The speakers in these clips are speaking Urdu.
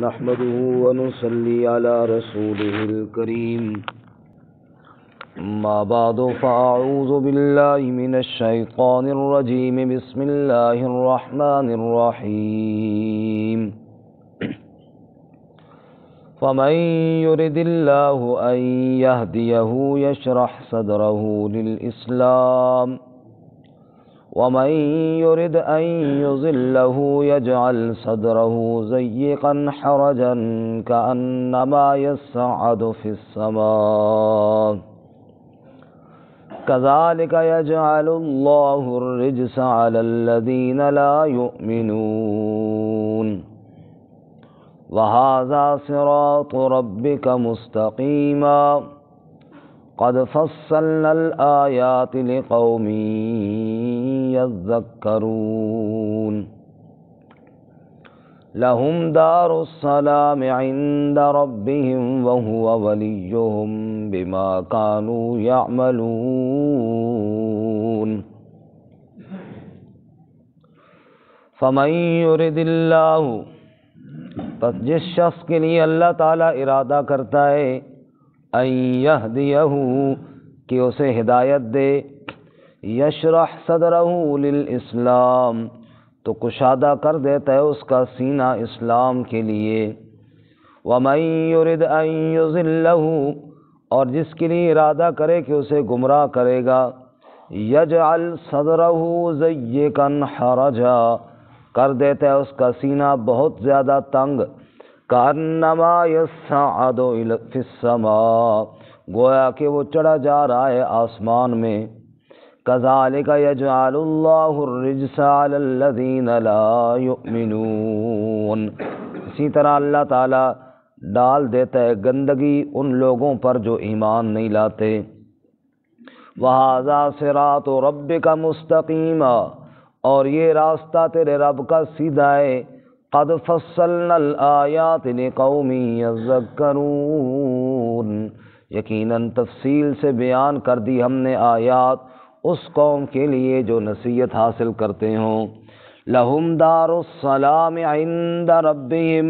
نحمده ونصلي على رسوله الكريم أما بعد فأعوذ بالله من الشيطان الرجيم بسم الله الرحمن الرحيم فمن يرد الله أن يهديه يشرح صدره للإسلام ومن يرد أن يضله يجعل صدره ضيقا حرجا كأنما يصعد في السماء كذلك يجعل الله الرجس على الذين لا يؤمنون وهذا صراط ربك مستقيما قد فصلنا الآيات لقوم يذكرون لهم دار السلام عند ربهم وهو وليهم بما كانوا يعملون فمن يرد اللہ، پس جس شخص کے لیے اللہ تعالیٰ ارادہ کرتا ہے ان یہدیہ، کہ اسے ہدایت دے، یشرح صدرہ للاسلام، تو کشادہ کر دیتا ہے اس کا سینہ اسلام کے لیے، ومن یرد ان یضلہ، اور جس کے لیے ارادہ کرے کہ اسے گمراہ کرے گا، یجعل صدرہ ضیقا حرجا، کر دیتا ہے اس کا سینہ بہت زیادہ تنگ، کأنما یصعد فی السماء، گویا کہ وہ چڑھا جا رہا ہے آسمان میں، کذالک یجعل اللہ الرجس علی الذین لا یؤمنون، اسی طرح اللہ تعالیٰ ڈال دیتا ہے گندگی ان لوگوں پر جو ایمان نہیں لاتے۔ وَهَذَا صِرَاطُ رَبِّكَ مُسْتَقِيمًا، اور یہ راستہ تیرے رب کا سیدھا ہے، قد فصلنا الآیات لقوم یذکرون، یقیناً تفصیل سے بیان کر دی ہم نے آیات اس قوم کے لیے جو نصیحت حاصل کرتے ہوں۔ لہم دار السلام عند ربہم،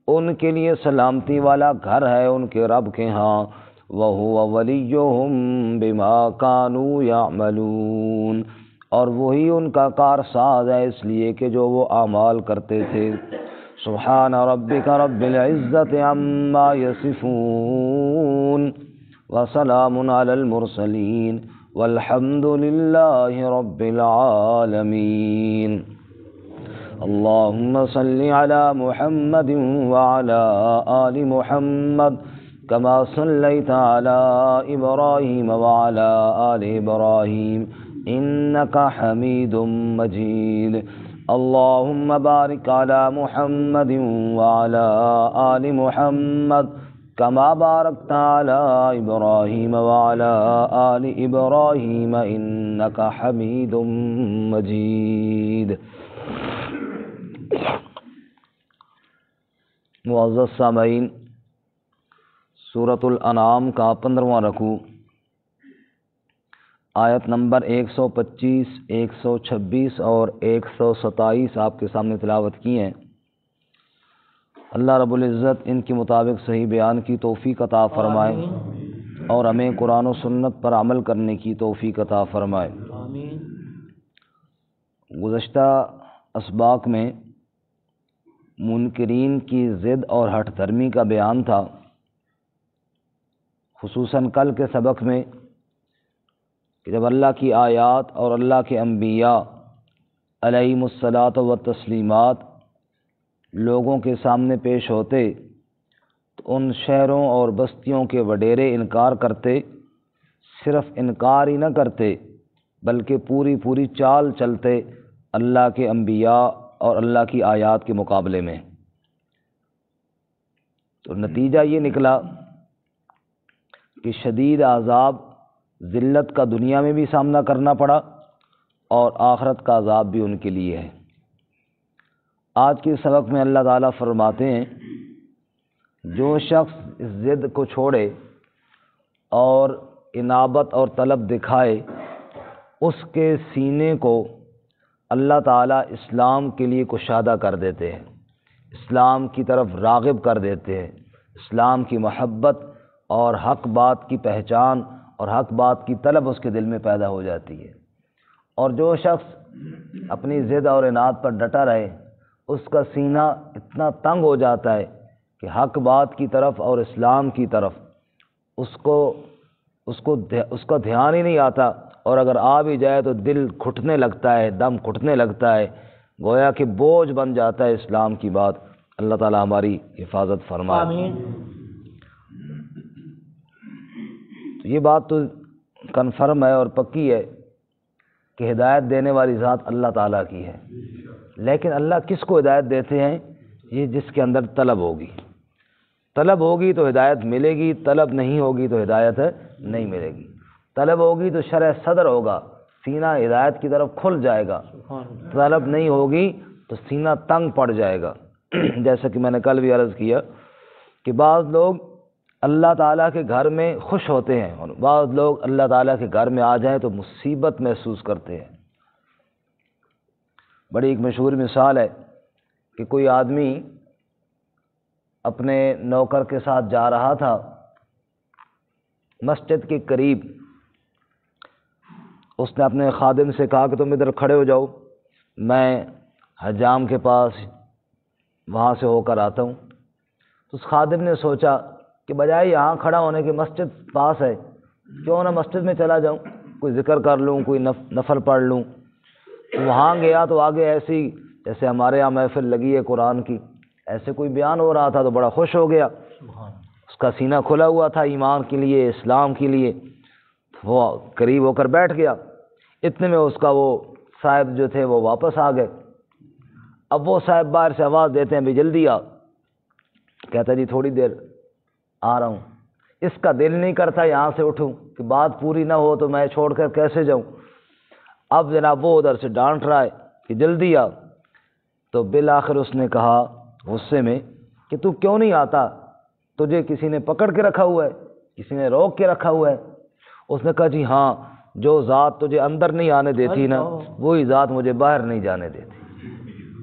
ان کے لیے سلامتی والا گھر ہے ان کے رب کے ہاں، وہو ولیہم بما کانوا یعملون، اور وہی ان کا کارساز ہے اس لیے کہ جو وہ اعمال کرتے تھے۔ سبحان ربک رب العزت عما یصفون وسلام علی المرسلین والحمد للہ رب العالمین۔ اللہم صل علی محمد وعلی آل محمد کما صلیت علی ابراہیم وعلی آل ابراہیم انک حمید مجید۔ اللہم بارک علی محمد وعلی آل محمد کما بارکت علی ابراہیم وعلی آل ابراہیم انک حمید مجید۔ معزز سامعین، سورۃ الانعام کا 15واں رکوع آیت نمبر 125، 126 اور 127 آپ کے سامنے تلاوت کی ہیں۔ اللہ رب العزت ان کے مطابق صحیح بیان کی توفیق عطا فرمائے اور ہمیں قرآن و سنت پر عمل کرنے کی توفیق عطا فرمائے۔ گزشتہ اسباق میں منکرین کی ضد اور ہٹ دھرمی کا بیان تھا، خصوصاً کل کے سبق میں کہ جب اللہ کی آیات اور اللہ کے انبیاء علیہم الصلاۃ والتسلیمات لوگوں کے سامنے پیش ہوتے تو ان شہروں اور بستیوں کے وڈیرے انکار کرتے، صرف انکار ہی نہ کرتے بلکہ پوری چال چلتے اللہ کے انبیاء اور اللہ کی آیات کے مقابلے میں۔ تو نتیجہ یہ نکلا کہ شدید عذاب، ذلت کا دنیا میں بھی سامنا کرنا پڑا اور آخرت کا عذاب بھی ان کے لیے ہے۔ آج کے سبق میں اللہ تعالیٰ فرماتے ہیں جو شخص اس ضد کو چھوڑے اور انابت اور طلب دکھائے، اس کے سینے کو اللہ تعالیٰ اسلام کے لیے کشادہ کر دیتے ہیں، اسلام کی طرف راغب کر دیتے ہیں، اسلام کی محبت اور حق بات کی پہچان اور حق بات کی طلب اس کے دل میں پیدا ہو جاتی ہے۔ اور جو شخص اپنی ضد اور عناد پر ڈٹا رہے اس کا سینہ اتنا تنگ ہو جاتا ہے کہ حق بات کی طرف اور اسلام کی طرف اس کا دھیان ہی نہیں آتا، اور اگر آ بھی جائے تو دل گھٹنے لگتا ہے، دم گھٹنے لگتا ہے، گویا کہ بوجھ بن جاتا ہے اسلام کی بات۔ اللہ تعالی ہماری حفاظت فرمائے۔ آمین۔ تو یہ بات تو کنفرم ہے اور پکی ہے کہ ہدایت دینے والی ذات اللہ تعالیٰ کی ہے، لیکن اللہ کس کو ہدایت دیتے ہیں؟ یہ جس کے اندر طلب ہوگی، طلب ہوگی تو ہدایت ملے گی، طلب نہیں ہوگی تو ہدایت نہیں ملے گی۔ طلب ہوگی تو شرح صدر ہوگا، سینہ ہدایت کی طرف کھل جائے گا، طلب نہیں ہوگی تو سینہ تنگ پڑ جائے گا۔ جیسا کہ میں نے کل بھی عرض کیا کہ بعض لوگ اللہ تعالیٰ کے گھر میں خوش ہوتے ہیں اور بعض لوگ اللہ تعالیٰ کے گھر میں آ جائیں تو مصیبت محسوس کرتے ہیں۔ بڑی ایک مشہور مثال ہے کہ کوئی آدمی اپنے نوکر کے ساتھ جا رہا تھا مسجد کے قریب، اس نے اپنے خادم سے کہا کہ تم ادھر کھڑے ہو جاؤ، میں حجام کے پاس وہاں سے ہو کر آتا ہوں۔ تو اس خادم نے سوچا کہ بجائے یہاں کھڑا ہونے کے مسجد پاس ہے، کیوں نہ مسجد میں چلا جاؤں، کوئی ذکر کر لوں، کوئی نفل پڑھ لوں۔ تو وہاں گیا تو آگے ایسی جیسے ہمارے یہاں محفل لگی ہے قرآن کی، ایسے کوئی بیان ہو رہا تھا تو بڑا خوش ہو گیا، اس کا سینہ کھلا ہوا تھا ایمان کے لیے، اسلام کے لیے، وہ قریب ہو کر بیٹھ گیا۔ اتنے میں اس کا وہ صاحب جو تھے وہ واپس آ گئے۔ اب وہ صاحب باہر سے آواز دیتے ہیں بھی جلدی آ، کہتا جی تھوڑی دیر آ رہا ہوں۔ اس کا دل نہیں کرتا یہاں سے اٹھوں کہ بات پوری نہ ہو تو میں چھوڑ کر کیسے جاؤں۔ اب جناب وہ ادھر سے ڈانٹ رہا ہے کہ جلدی آ، تو بالآخر اس نے کہا غصے میں کہ تو کیوں نہیں آتا، تجھے کسی نے پکڑ کے رکھا ہوا ہے، کسی نے روک کے رکھا ہوا ہے؟ اس نے کہا جی ہاں، جو ذات تجھے اندر نہیں آنے دیتی نا وہی ذات مجھے باہر نہیں جانے دیتی۔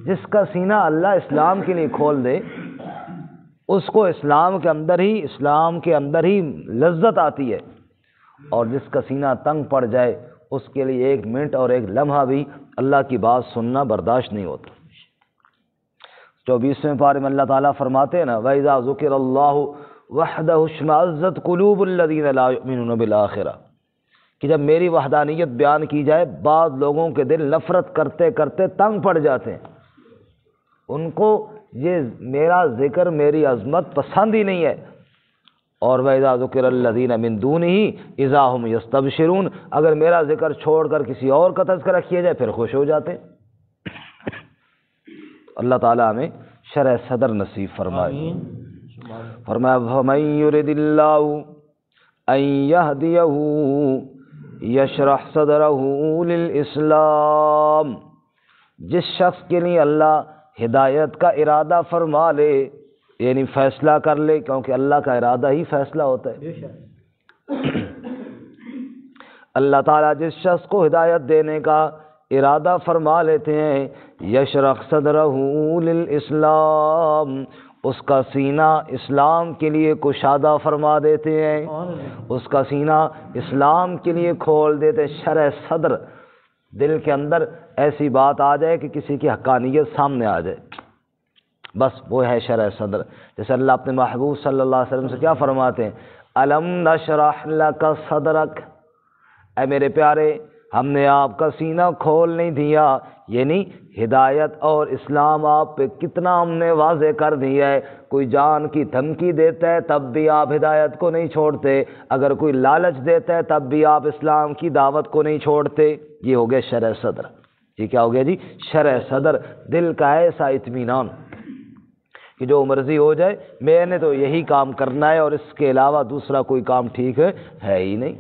جس کا سینہ اللہ اسلام کے لیے کھول دے اس کو اسلام کے اندر ہی لذت آتی ہے، اور جس کا سینہ تنگ پڑ جائے اس کے لیے ایک منٹ اور ایک لمحہ بھی اللہ کی بات سننا برداشت نہیں ہوتا۔ 24ویں پارے میں اللہ تعالیٰ فرماتے ہیں نا وَإِذَا ذُكِرَ اللَّهُ وَحْدَهُ اشْمَأَزَّتْ قُلُوبُ الَّذِينَ لَا يُؤْمِنُونَ بِالْآخِرَةِ، کہ جب میری وحدانیت بیان کی جائے بعض لوگوں کے دل نفرت کرتے کرتے تنگ پڑ جاتے ہیں، ان کو یہ میرا ذکر میری عظمت پسند ہی نہیں ہے۔ اور وَإِذَا ذُكِرَ الَّذِينَ مِن دُونِهِ إِذَا هُمْ يَسْتَبْشِرُونَ، اگر میرا ذکر چھوڑ کر کسی اور کا تذکرہ کیا جائے پھر خوش ہو جاتے ہیں۔ اللہ تعالیٰ ہمیں شرح صدر نصیب فرمائے۔ فرمایا فَمَن يُرِدِ اللَّهُ أَن يَهْدِيَهُ يَشْرَحْ صَدْرَهُ لِلْإِسْلَامِ، جس شخص کے لیے اللہ ہدایت کا ارادہ فرما لے، یعنی فیصلہ کر لے، کیونکہ اللہ کا ارادہ ہی فیصلہ ہوتا ہے۔ اللہ تعالیٰ جس شخص کو ہدایت دینے کا ارادہ فرما لیتے ہیں یشرح صدرہ للاسلام، اس کا سینہ اسلام کے لیے کشادہ فرما دیتے ہیں، اس کا سینہ اسلام کے لیے کھول دیتے، شرح صدر، دل کے اندر ایسی بات آ جائے کہ کسی کی حقانیت سامنے آ جائے، بس وہ ہے شرح صدر۔ جیسے اللہ اپنے محبوب صلی اللہ علیہ وسلم سے کیا فرماتے ہیں، الم نشرح لک صدرک، اے میرے پیارے ہم نے آپ کا سینہ کھول نہیں دیا، یعنی ہدایت اور اسلام آپ پہ کتنا ہم نے واضح کر دیا ہے۔ کوئی جان کی دھمکی دیتا ہے تب بھی آپ ہدایت کو نہیں چھوڑتے، اگر کوئی لالچ دیتا ہے تب بھی آپ اسلام کی دعوت کو نہیں چھوڑتے۔ یہ ہو گیا شرح صدر۔ یہ کیا ہو گیا جی؟ شرح صدر، دل کا ایسا اطمینان کہ جو مرضی ہو جائے میں نے تو یہی کام کرنا ہے اور اس کے علاوہ دوسرا کوئی کام ٹھیک ہے ہی نہیں۔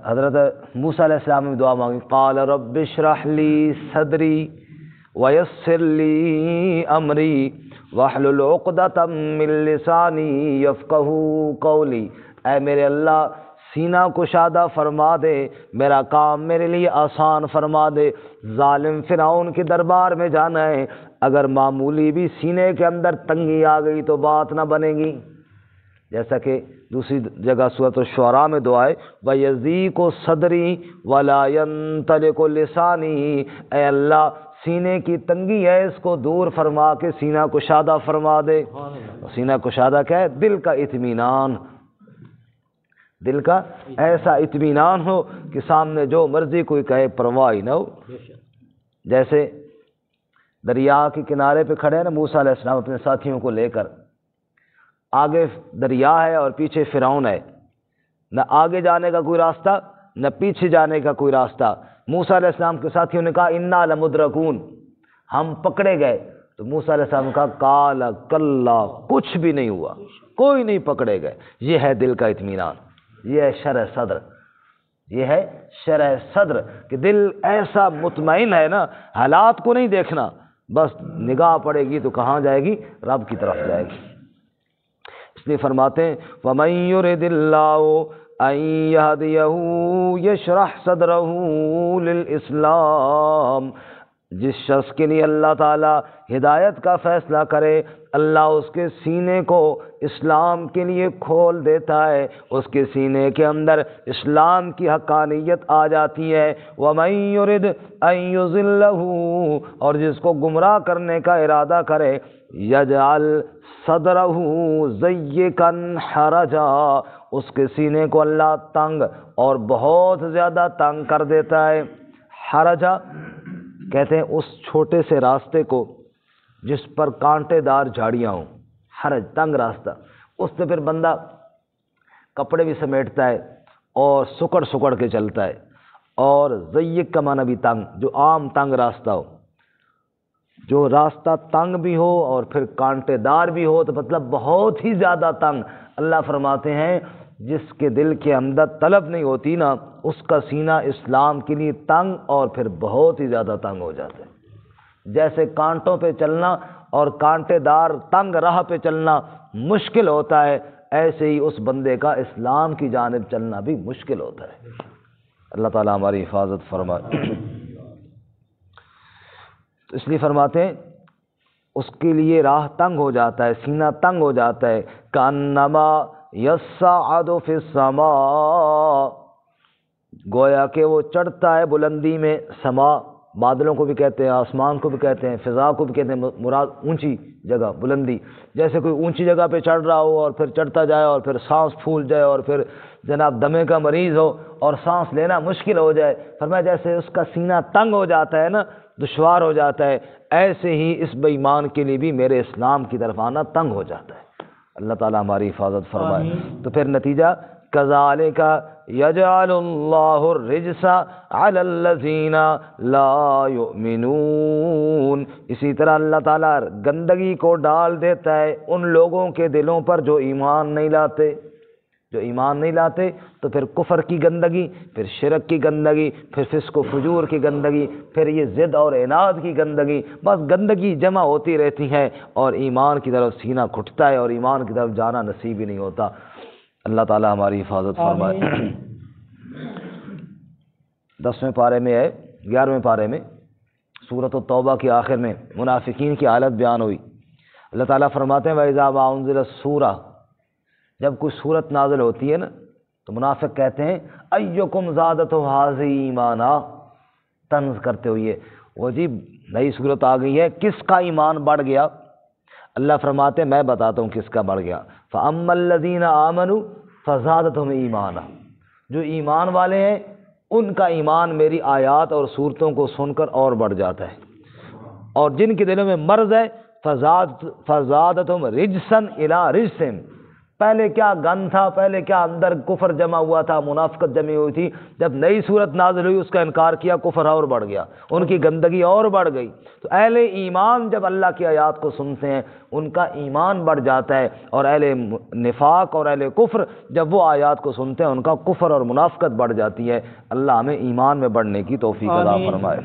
حضرت موسیٰ علیہ السلام نے دعا مانگی، قال رب اشرح لی صدری ویسر لی امری واحلل عقدۃ من لسانی یفقہوا قولی، اے میرے اللہ سینہ کشادہ فرما دے، میرا کام میرے لیے آسان فرما دے۔ ظالم فرعون کے دربار میں جانا ہے، اگر معمولی بھی سینے کے اندر تنگی آ گئی تو بات نہ بنے گی، جیسا کہ دوسری جگہ سورۃ الشعراء میں دعا ہے وَيَضِيقُ صَدْرِي وَلَا يَنطَلِقُ لِسَانِي، اے اللہ سینے کی تنگی ہے اس کو دور فرما کے سینہ کشادہ فرما دے۔ سینہ کشادہ کیا ہے؟ دل کا اطمینان، دل کا ایسا اطمینان ہو کہ سامنے جو مرضی کوئی کہے پرواہ ہی نہ ہو۔ جیسے دریا کے کنارے پہ کھڑے ہیں نا موسیٰ علیہ السلام اپنے ساتھیوں کو لے کر، آگے دریا ہے اور پیچھے فرعون ہے، نہ آگے جانے کا کوئی راستہ نہ پیچھے جانے کا کوئی راستہ۔ موسیٰ علیہ السلام کے ساتھیوں نے کہا انا لمدرکون، ہم پکڑے گئے۔ تو موسیٰ علیہ السلام نے کہا قال کلا، کچھ بھی نہیں ہوا، کوئی نہیں پکڑے گئے۔ یہ ہے دل کا اطمینان، یہ ہے شرح صدر، یہ ہے شرح صدر کہ دل ایسا مطمئن ہے نا، حالات کو نہیں دیکھنا، بس نگاہ پڑے گی تو کہاں جائے گی؟ رب کی طرف جائے گی۔ اس لیے فرماتے ہیں وَمَن يُرِدِ اللَّهُ أَن يَهْدِيَهُ يَشْرَحْ صَدْرَهُ لِلْإِسْلَامِ، جس شخص کے لیے اللہ تعالیٰ ہدایت کا فیصلہ کرے، اللہ اس کے سینے کو اسلام کے لیے کھول دیتا ہے، اس کے سینے کے اندر اسلام کی حقانیت آ جاتی ہے۔ وَمَن يُرِدْ أَن يُضِلَّهُ، اور جس کو گمراہ کرنے کا ارادہ کرے، يَجْعَلْ صَدْرَهُ ضَيِّقًا حَرَجًا، اس کے سینے کو اللہ تنگ اور بہت زیادہ تنگ کر دیتا ہے۔ حرجہ کہتے ہیں اس چھوٹے سے راستے کو جس پر کانٹے دار جھاڑیاں ہوں، حرج تنگ راستہ، اس سے پھر بندہ کپڑے بھی سمیٹتا ہے اور سکڑ سکڑ کے چلتا ہے۔ اور ضیق کا معنی بھی تنگ، جو عام تنگ راستہ ہو، جو راستہ تنگ بھی ہو اور پھر کانٹے دار بھی ہو تو مطلب بہت ہی زیادہ تنگ۔ اللہ فرماتے ہیں جس کے دل کے اندر طلب نہیں ہوتی نا، اس کا سینہ اسلام کے لیے تنگ اور پھر بہت ہی زیادہ تنگ ہو جاتا ہے۔ جیسے کانٹوں پہ چلنا اور کانٹے دار تنگ راہ پہ چلنا مشکل ہوتا ہے، ایسے ہی اس بندے کا اسلام کی جانب چلنا بھی مشکل ہوتا ہے۔ اللہ تعالیٰ ہماری حفاظت فرمائے۔ تو اس لیے فرماتے ہیں اس کے لیے راہ تنگ ہو جاتا ہے، سینہ تنگ ہو جاتا ہے۔ کانما یصعد فی السماء، گویا کہ وہ چڑھتا ہے بلندی میں۔ سما بادلوں کو بھی کہتے ہیں، آسمان کو بھی کہتے ہیں، فضا کو بھی کہتے ہیں، مراد اونچی جگہ بلندی۔ جیسے کوئی اونچی جگہ پہ چڑھ رہا ہو اور پھر چڑھتا جائے اور پھر سانس پھول جائے اور پھر جناب دمے کا مریض ہو اور سانس لینا مشکل ہو جائے، فرمایا جیسے اس کا سینہ تنگ ہو جاتا ہے نا، دشوار ہو جاتا ہے، ایسے ہی اس بے ایمان کے لیے بھی میرے اسلام کی طرف آنا تنگ ہو جاتا ہے۔ اللہ تعالیٰ ہماری حفاظت فرمائے۔ تو پھر نتیجہ کذالک یجعل اللہ الرجس علی الذین لا یؤمنون، اسی طرح اللہ تعالیٰ گندگی کو ڈال دیتا ہے ان لوگوں کے دلوں پر جو ایمان نہیں لاتے۔ جو ایمان نہیں لاتے تو پھر کفر کی گندگی، پھر شرک کی گندگی، پھر فسق و فجور کی گندگی، پھر یہ ضد اور عناد کی گندگی، بس گندگی جمع ہوتی رہتی ہے اور ایمان کی طرف سینہ کھٹتا ہے اور ایمان کی طرف جانا نصیب ہی نہیں ہوتا۔ اللہ تعالی ہماری حفاظت فرمائے۔ 10ویں پارے میں ہے، 11ویں پارے میں سورۃ التوبہ کے آخر میں منافقین کی حالت بیان ہوئی۔ اللہ تعالیٰ فرماتے ہیں وَإِذَا مَا أُنزِلَتْ السُّورَةُ، جب کوئی صورت نازل ہوتی ہے نا تو منافق کہتے ہیں ایکم زادتہ ھذہ ایمانا، طنز کرتے ہوئے وہ جی نئی صورت آ گئی ہے، کس کا ایمان بڑھ گیا؟ اللہ فرماتے ہیں میں بتاتا ہوں کس کا بڑھ گیا۔ فَأَمَّا الَّذِينَ آمَنُوا فَزَادَتْهُمْ ایمانا، جو ایمان والے ہیں ان کا ایمان میری آیات اور صورتوں کو سن کر اور بڑھ جاتا ہے، اور جن کے دلوں میں مرض ہے فَزَادَتْهُمْ رِجْسًا إِلَىٰ رِجْسِهِمْ، پہلے کیا گن تھا، پہلے کیا اندر کفر جمع ہوا تھا، منافقت جمع ہوئی تھی، جب نئی صورت نازل ہوئی اس کا انکار کیا، کفر اور بڑھ گیا، ان کی گندگی اور بڑھ گئی۔ تو اہل ایمان جب اللہ کی آیات کو سنتے ہیں ان کا ایمان بڑھ جاتا ہے، اور اہل نفاق اور اہل کفر جب وہ آیات کو سنتے ہیں ان کا کفر اور منافقت بڑھ جاتی ہے۔ اللہ ہمیں ایمان میں بڑھنے کی توفیق عطا فرمائے۔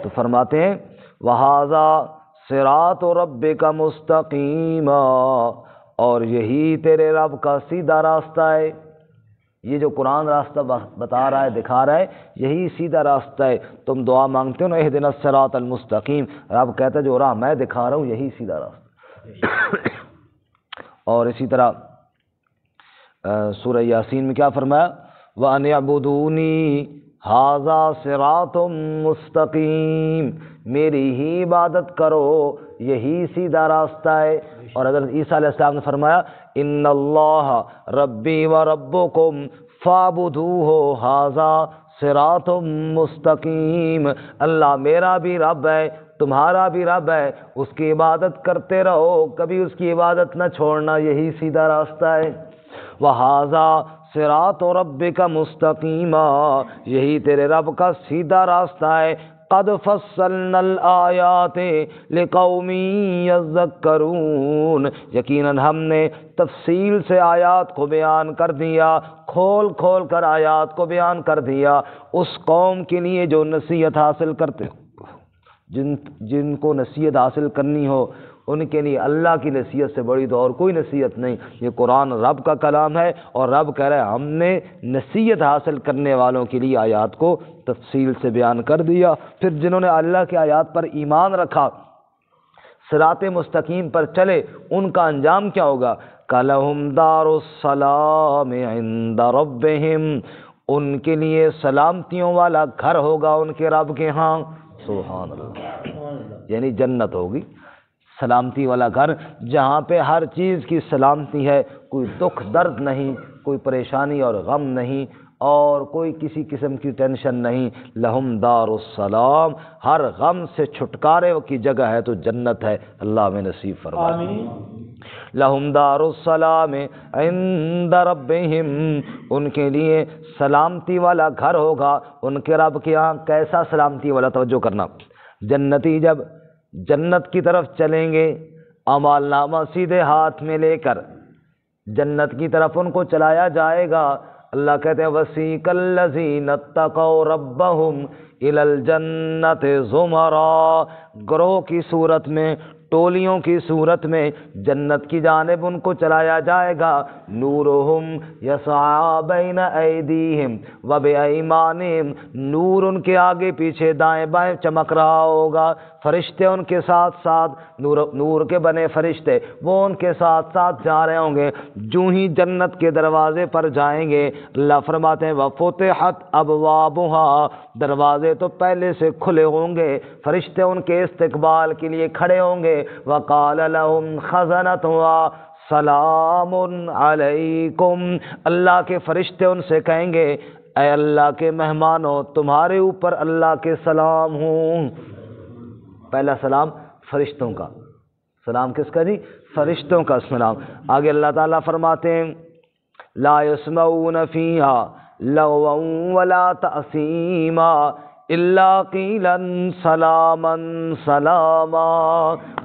تو فرماتے ہیں وَهَذَا صِرَاطُ رَبِّكَ مُسْتَقِيمًا، اور یہی تیرے رب کا سیدھا راستہ ہے۔ یہ جو قرآن راستہ بتا رہا ہے، دکھا رہا ہے، یہی سیدھا راستہ ہے۔ تم دعا مانگتے ہو نا اہدنا الصراط المستقیم، رب کہتا ہے جو راہ میں دکھا رہا ہوں یہی سیدھا راستہ۔ اور اسی طرح سورہ یاسین میں کیا فرمایا؟ وَأَنِ اعْبُدُونِی ھَذَا صِرَاطٌ مُسْتَقِیم، میری ہی عبادت کرو یہی سیدھا راستہ ہے۔ اور حضرت عیسیٰ علیہ السلام نے فرمایا ان اللہ ربی و ربکم فاعبدوہ ھذا صراط مستقیم، اللہ میرا بھی رب ہے تمہارا بھی رب ہے، اس کی عبادت کرتے رہو، کبھی اس کی عبادت نہ چھوڑنا، یہی سیدھا راستہ ہے۔ وَھَذَا صراط ربک مستقیما، یہی تیرے رب کا سیدھا راستہ ہے۔ قد فصلنا الآیات لقوم یذکرون، یقیناً ہم نے تفصیل سے آیات کو بیان کر دیا، کھول کھول کر آیات کو بیان کر دیا اس قوم کے لیے جو نصیحت حاصل کرتے ہو، جن کو نصیحت حاصل کرنی ہو ان کے لیے اللہ کی نصیحت سے بڑی تو اور کوئی نصیحت نہیں۔ یہ قرآن رب کا کلام ہے اور رب کہہ رہا ہے ہم نے نصیحت حاصل کرنے والوں کے لیے آیات کو تفصیل سے بیان کر دیا۔ پھر جنہوں نے اللہ کی آیات پر ایمان رکھا، صراط مستقیم پر چلے، ان کا انجام کیا ہوگا؟ کَلَهُمْ دَارُ السَّلَامِ عِنْدَ رَبِّهِمْ، ان کے لیے سلامتیوں والا گھر ہوگا ان کے رب کے ہاں۔ سبحان اللہ، یعنی جنت ہوگی، سلامتی والا گھر جہاں پہ ہر چیز کی سلامتی ہے، کوئی دکھ درد نہیں، کوئی پریشانی اور غم نہیں، اور کوئی کسی قسم کی ٹینشن نہیں۔ لہم دار السلام، ہر غم سے چھٹکارے کی جگہ ہے تو جنت ہے، اللہ ہمیں نصیب فرمائے۔ آمین۔ لہم دار السلام عند ربہم، ان کے لیے سلامتی والا گھر ہوگا ان کے رب کے ہاں۔ کیسا سلامتی والا؟ توجہ کرنا، جنتی جب جنت کی طرف چلیں گے، اعمال نامہ سیدھے ہاتھ میں لے کر جنت کی طرف ان کو چلایا جائے گا۔ اللہ کہتے ہیں وَسِیقَ الَّذِینَ اتَّقَوْا رَبَّهُمْ إِلَى الْجَنَّةِ زُمَرًا، گروہ کی صورت میں، ٹولیوں کی صورت میں جنت کی جانب ان کو چلایا جائے گا۔ نورہم یسعی بین ایدیہم وبایمانہم، نور ان کے آگے پیچھے دائیں بائیں چمک رہا ہوگا، فرشتے ان کے ساتھ ساتھ، نور کے بنے فرشتے وہ ان کے ساتھ ساتھ جا رہے ہوں گے۔ جو ہی جنت کے دروازے پر جائیں گے، اللہ فرماتے ہیں وَفُتِحَتْ أَبْوَابُهَا، دروازے تو پہلے سے کھلے ہوں گے، فرشتے ان کے استقبال کے لیے کھڑے ہوں گے۔ وَقَالَ لَهُمْ خَزَنَتُهَا سلام علیکم، اللہ کے فرشتے ان سے کہیں گے اے اللہ کے مہمانوں تمہارے اوپر اللہ کے سلام ہوں۔ پہلا سلام فرشتوں کا، سلام کس کا جی؟ فرشتوں کا سلام۔ آگے اللہ تعالیٰ فرماتے ہیں لا يسمعون فيها لغوا ولا تأثیما الا قیلا سلاما سلاما،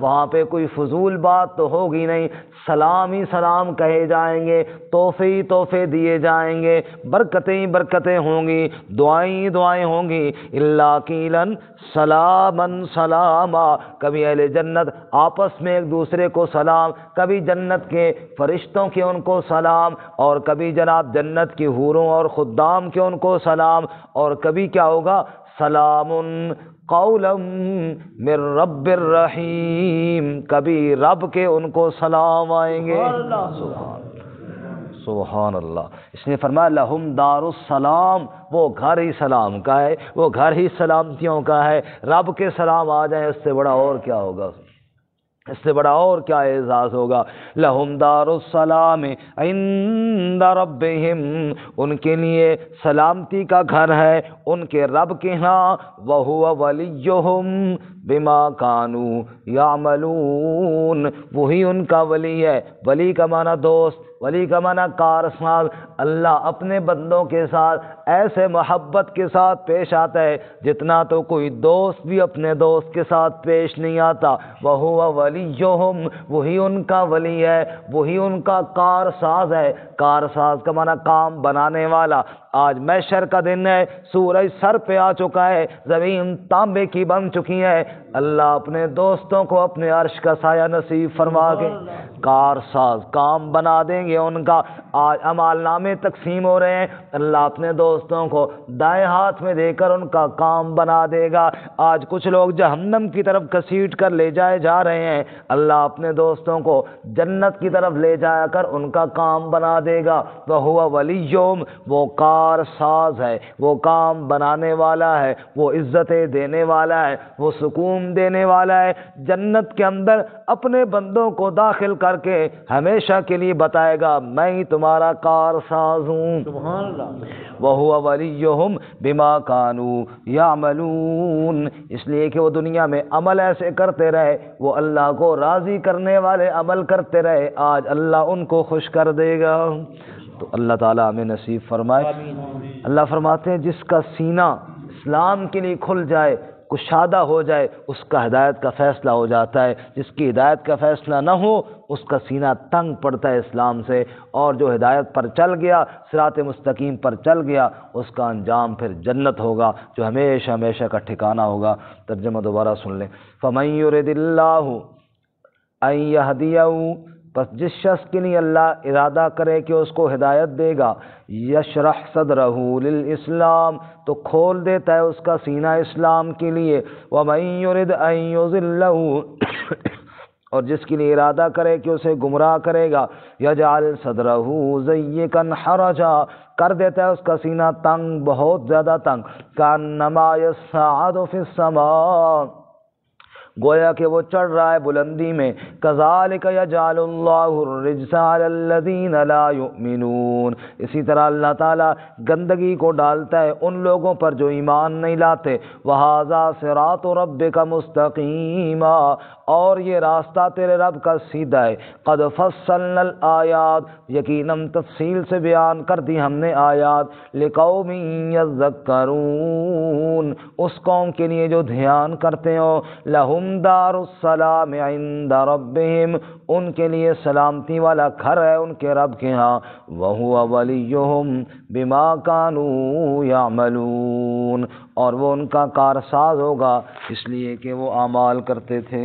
وہاں پہ کوئی فضول بات تو ہوگی نہیں، سلام ہی سلام کہے جائیں گے، تحفے ہی تحفے دیے جائیں گے، برکتیں ہی برکتیں ہوں گی، دعائیں ہی دعائیں ہوں گی۔ الا قیلا سلاما سلاما، کبھی اہل جنت آپس میں ایک دوسرے کو سلام، کبھی جنت کے فرشتوں کے ان کو سلام، اور کبھی جناب جنت کی حوروں اور خدام کے ان کو سلام، اور کبھی کیا ہوگا سلام قولا من رب الرحیم، کبھی رب کے ان کو سلام آئیں گے۔ سبحان اللہ، اس نے فرمایا لہم دار السلام، وہ گھر ہی سلام کا ہے، وہ گھر ہی سلامتیوں کا ہے۔ رب کے سلام آ جائیں اس سے بڑا اور کیا ہوگا، اس سے بڑا اور کیا اعزاز ہوگا۔ لہم دار السلام عند ربہم، ان کے لیے سلامتی کا گھر ہے ان کے رب کے ہاں۔ وہو ولیہم بما کانوا یعملون، وہی ان کا ولی ہے۔ ولی کا معنی دوست، ولی کا معنی کارساز۔ اللہ اپنے بندوں کے ساتھ ایسے محبت کے ساتھ پیش آتا ہے جتنا تو کوئی دوست بھی اپنے دوست کے ساتھ پیش نہیں آتا۔ وَهُوَ وَلِيُّهُمْ، وہی ان کا ولی ہے، وہی ان کا کارساز ہے۔ کارساز کا معنی کام بنانے والا۔ آج محشر کا دن ہے، سورج سر پہ آ چکا ہے، زمین تانبے کی بن چکی ہے، اللہ اپنے دوستوں کو اپنے عرش کا سایہ نصیب فرما کے کار ساز کام بنا دیں گے ان کا۔ آج اعمال نامے تقسیم ہو رہے ہیں، اللہ اپنے دوستوں کو دائیں ہاتھ میں دے کر ان کا کام بنا دے گا۔ آج کچھ لوگ جہنم کی طرف گھسیٹ کر لے جائے جا رہے ہیں، اللہ اپنے دوستوں کو جنت کی طرف لے جا کر ان کا کام بنا دے گا۔ وَهُوَ وَلِيُّهُمْ، وہ کار ساز ہے، وہ کام بنانے والا ہے، وہ عزتیں دینے والا ہے، وہ سکون دینے والا ہے۔ جنت کے اندر اپنے بندوں کو داخل کر کے ہمیشہ کے لیے بتائے گا میں ہی تمہارا کار ساز ہوں۔ سبحان اللہ۔ وَهُوَ وَلِيُّهُمْ بِمَا كَانُوا يَعْمَلُونَ، اس لیے کہ وہ دنیا میں عمل ایسے کرتے رہے، وہ اللہ کو راضی کرنے والے عمل کرتے رہے، آج اللہ ان کو خوش کر دے گا۔ تو اللہ تعالیٰ ہمیں نصیب فرمائے۔ اللہ فرماتے ہیں جس کا سینہ اسلام کے لیے کھل جائے، کشادہ ہو جائے، اس کا ہدایت کا فیصلہ ہو جاتا ہے۔ جس کی ہدایت کا فیصلہ نہ ہو اس کا سینہ تنگ پڑتا ہے اسلام سے، اور جو ہدایت پر چل گیا، صراط مستقیم پر چل گیا، اس کا انجام پھر جنت ہوگا جو ہمیشہ ہمیشہ کا ٹھکانہ ہوگا۔ ترجمہ دوبارہ سن لیں۔ فَمَن يُرِدِ اللَّهُ أَن يَهْدِيَهُ، پس جس شخص کے لیے اللہ ارادہ کرے کہ اس کو ہدایت دے گا، یشرح صدرہ للاسلام، تو کھول دیتا ہے اس کا سینہ اسلام کے لیے۔ ومن یرد ان یضلہ، اور جس کے لیے ارادہ کرے کہ اسے گمراہ کرے گا، یجعل صدرہ ضیقا حرجا، کر دیتا ہے اس کا سینہ تنگ، بہت زیادہ تنگ، کانما یصعد فی السماء، گویا کہ وہ چڑھ رہا ہے بلندی میں۔ کذالک یجعل اللہ الرجس علی الذین لا یؤمنون، اسی طرح اللہ تعالیٰ گندگی کو ڈالتا ہے ان لوگوں پر جو ایمان نہیں لاتے۔ وہذا صراط ربک مستقیما، اور یہ راستہ تیرے رب کا سیدھا ہے۔ قد فصلنا الآیات، یقیناً تفصیل سے بیان کر دی ہم نے آیات، لقوم یذکرون، اس قوم کے لیے جو دھیان کرتے ہو۔ لہم دار السلام عند ربہم، ان کے لیے سلامتی والا گھر ہے ان کے رب کے ہاں۔ وَهُوَ وَلِيُّهُمْ بِمَا كَانُوا يَعْمَلُونَ، اور وہ ان کا کارساز ہوگا اس لیے کہ وہ اعمال کرتے تھے۔